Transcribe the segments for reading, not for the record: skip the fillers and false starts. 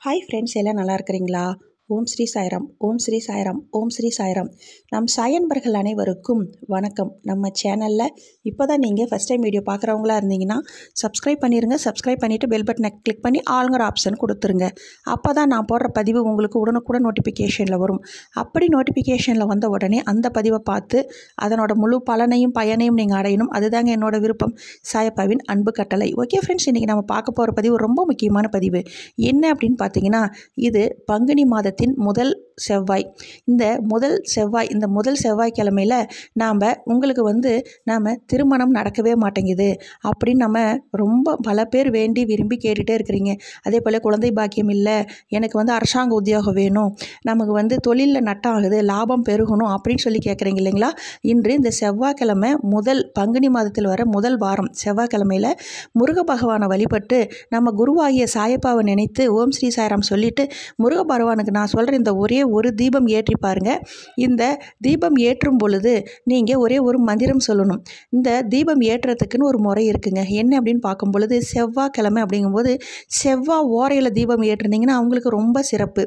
Hi friends, எல்லாம் நல்லா இருக்கிறீங்களா? ஓம் ஸ்ரீ சாய்ராம், ஓம் ஸ்ரீ சாய்ராம், ஓம் ஸ்ரீ சாய்ராம். நம் சாயன்பர்கள் அனைவருக்கும் வணக்கம். நம்ம சேனலில் இப்போ தான் நீங்கள் ஃபஸ்ட் டைம் வீடியோ பார்க்குறவங்களா இருந்தீங்கன்னா சப்ஸ்கிரைப் பண்ணிடுங்க. சப்ஸ்கிரைப் பண்ணிவிட்டு பெல் பட்டனை கிளிக் பண்ணி ஆளுங்கிற ஆப்ஷன் கொடுத்துருங்க. அப்போ தான் நான் போடுற பதிவு உங்களுக்கு உடனுக்குடன் நோட்டிஃபிகேஷனில் வரும். அப்படி நோட்டிஃபிகேஷனில் வந்த உடனே அந்த பதிவை பார்த்து அதனோட முழு பலனையும் பயனையும் நீங்கள் அடையணும். அதுதாங்க என்னோடய விருப்பம். சாயப்பாவின் அன்பு கட்டளை. ஓகே ஃப்ரெண்ட்ஸ், இன்றைக்கி நம்ம பார்க்க போகிற பதிவு ரொம்ப முக்கியமான பதிவு. என்ன அப்படின்னு பார்த்தீங்கன்னா, இது பங்குனி மாதத்தின் முதல் செவ்வாய். இந்த முதல் செவ்வாய்க்கிழமையில் உங்களுக்கு நாம் திருமணம் நடக்கவே மாட்டேங்குது அப்படின்னு நம்ம ரொம்ப பல பேர் வேண்டி விரும்பி கேட்டுகிட்டே இருக்கிறீங்க. அதே போல் குழந்தை பாக்கியம் இல்லை, எனக்கு அரசாங்க உத்தியோகம் வேணும், நமக்கு தொழிலில் நட்டம் ஆகுது, லாபம் பெருகணும் அப்படின்னு சொல்லி கேட்குறீங்க இல்லைங்களா? இன்று இந்த செவ்வாய்க்கிழமை முதல் பங்குனி மாதத்தில் வர முதல் வாரம் செவ்வாய்க்கிழமையில் முருக பகவானை வழிபட்டு நம்ம குருவாகிய சாயப்பாவை நினைத்து ஓம் ஸ்ரீ சாய்ராம் சொல்லிட்டு முருக பகவானுக்கு நான் சொல்கிற இந்த ஒரே ஒரு தீபம் ஏற்றி பாருங்கள். இந்த தீபம் ஏற்றும் பொழுது நீங்கள் ஒரே ஒரு மந்திரம் சொல்லணும். இந்த தீபம் ஏற்றுறதுக்குன்னு ஒரு முறை இருக்குங்க. என்ன அப்படின்னு பார்க்கும் பொழுது செவ்வாய்க்கிழமை அப்படிங்கும்போது செவ்வாய் ஓரையில் தீபம் ஏற்றுனீங்கன்னா அவங்களுக்கு ரொம்ப சிறப்பு.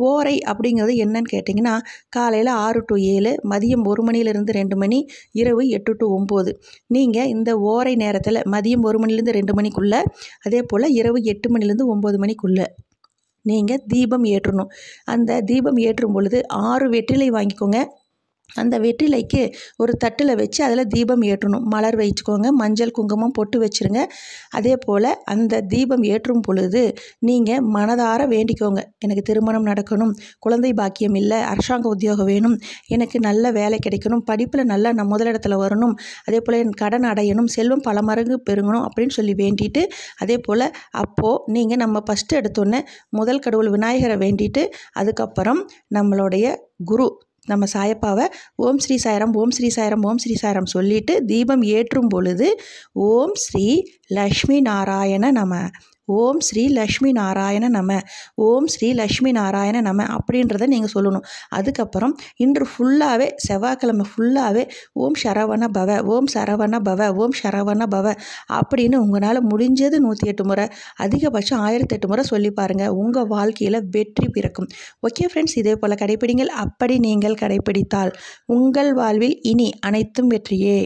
ஓரை அப்படிங்கிறது என்னன்னு கேட்டிங்கன்னா, காலையில் 6 to 7, மதியம் 1 மணிலேருந்து 2 மணி, இரவு 8 to 9. நீங்கள் இந்த ஓரை நேரத்தில் மதியம் 1 மணிலேருந்து 2 மணிக்குள்ளே, அதே போல் இரவு 8 மணிலேருந்து 9 மணிக்குள்ளே நீங்கள் தீபம் ஏற்றணும். அந்த தீபம் ஏற்றும் பொழுது 6 வெற்றிலை வாங்கிக்கோங்க. அந்த வெற்றிலைக்கு ஒரு தட்டில் வச்சு அதில் தீபம் ஏற்றணும். மலர் வச்சுக்கோங்க, மஞ்சள் குங்குமம் பொட்டு வச்சுருங்க. அதே போல் அந்த தீபம் ஏற்றும் பொழுது நீங்கள் மனதார வேண்டிக்கோங்க. எனக்கு திருமணம் நடக்கணும், குழந்தை பாக்கியம் இல்லை, அரசாங்க உத்தியோகம் வேணும், எனக்கு நல்ல வேலை கிடைக்கணும், படிப்பில் நல்லா நான் முதலிடத்தில் வரணும், அதே போல் என் கடன் அடையணும், செல்வம் பல மடங்கு பெருகணும் அப்படின்னு சொல்லி வேண்டிட்டு, அதே போல் அப்போது நீங்கள் நம்ம ஃபஸ்ட்டு எடுத்தோன்னே முதல் கடவுள் விநாயகரை வேண்டிட்டு அதுக்கப்புறம் நம்மளுடைய குரு நம்ம சாயப்பாவை ஓம் ஸ்ரீ சாய்ராம், ஓம் ஸ்ரீ சாய்ராம், ஓம் ஸ்ரீ சாய்ராம் சொல்லிட்டு தீபம் ஏற்றும் பொழுது ஓம் ஸ்ரீ லக்ஷ்மி நாராயண நம, ஓம் ஸ்ரீ லக்ஷ்மி நாராயண நம, ஓம் ஸ்ரீ லக்ஷ்மி நாராயண நம அப்படின்றத நீங்கள் சொல்லணும். அதுக்கப்புறம் இன்று ஃபுல்லாகவே செவ்வாய்க்கிழமை ஃபுல்லாகவே ஓம் சரவண பவ, ஓம் சரவண பவ, ஓம் சரவண பவ அப்படின்னு உங்களால் முடிஞ்சது 108 முறை, அதிகபட்சம் 1008 முறை சொல்லி பாருங்கள். உங்கள் வாழ்க்கையில் வெற்றி பிறக்கும். ஓகே ஃப்ரெண்ட்ஸ், இதே போல் கடைப்பிடிங்கள். அப்படி நீங்கள் கடைப்பிடித்தால் உங்கள் வாழ்வில் இனி அனைத்தும் வெற்றியே.